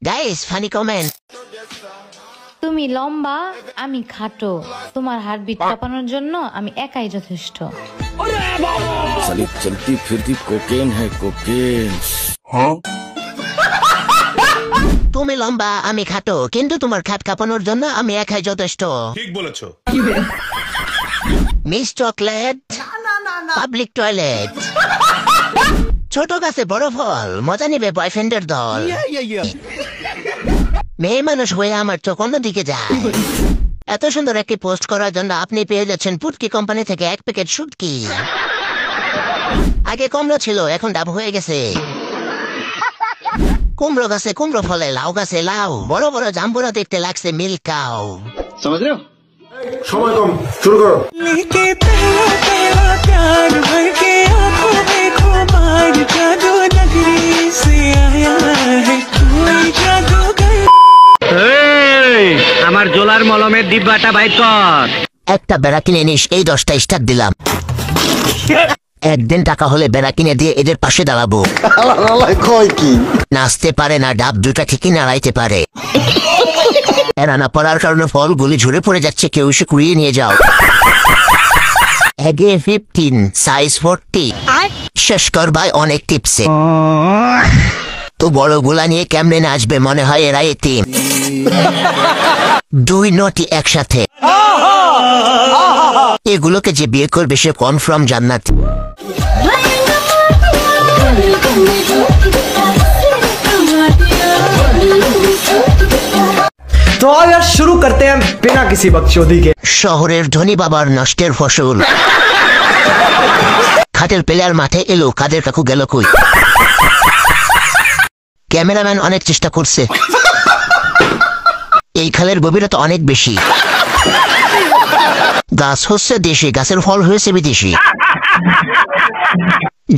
Guys funny comment. তুমি লম্বা, আমি খাটো, তোমার হার্টবিট কাঁপানোর জন্য আমি একাই যথেষ্ট। साली चलती फिरती कोकेन है कोकेन। हाँ তুমি লম্বা আমি খাটো, কিন্তু তোমার খাট কাঁপানোর জন্য আমি একাই যথেষ্ট। ঠিক বলেছো। মিস চকলেট, পাবলিক টয়লেট, ছোট গাছে বড় ফল, মজা নিবে বয়ফ্রেন্ডের দল। মেয়ে মানুষ হয়ে আমার চোখ অন্যদিকে যায়। এত সুন্দর একটি পোস্ট করার জন্য আপনি পেয়ে যাচ্ছেন পুটকি কোম্পানি থেকে 1 প্যাকেট শুটকি। আগে কমলা ছিল, এখন ডাব হয়ে গেছে। কুমড়ো গাছে কুমড়ো ফলে, লাউ গাছে লাউ, বড় বড় জাম্বুরা দেখতে লাগছে মিল্ক কাউ। समझ रहे हो? সময় কম, শুরু করো। আমার জোলার মলমের ডিব্বাটা বাইর কর। একটা বেড়া কিনে নিস, এই 10টা স্টার দিলাম। একদিন টাকা হলে বেড়া কিনে দিয়ে এদের পাশে দাঁড়াবো। নাচতে পারে না, ডাব দুটা ঠিকই নাড়াইতে পারে। এরা না পড়ার কারণে ফলগুলি ঝরে পড়ে যাচ্ছে, কেউ এসে কুড়িয়ে নিয়ে যাও। এগে 15, সাইজ 40। শেষ কর ভাই অনেক টিপসে। তো বড়গুলা নিয়ে কেমনে নাচবে, মনে হয় এরা এতিম। 2 নটি একসাথে, এগুলোকে যে বিয়ে করবে সে কনফার্ম জান্নাত। तो आओ यार शुरू करते हैं बिना किसी बकचोदी के। শহরের ধনী বাবার নষ্টের ফসল। খাটের প্লেয়ার মাঠে এলো, কাদের কাকু গেল কই? ক্যামেরাম্যান অনেক চেষ্টা করছে, এই খালের গভীরতা অনেক বেশি। গাছ হচ্ছে দেশি, গাছের ফল হয়েছে বিদেশি।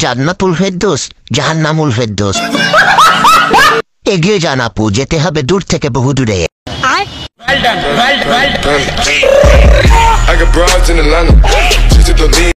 জান্নাতুল ফেরদৌস, জাহান্নামুল ফেরদৌস। এগিয়ে যান আপু, যেতে হবে দূর থেকে বহু দূরে। I got broads in Atlanta. Just to the lean.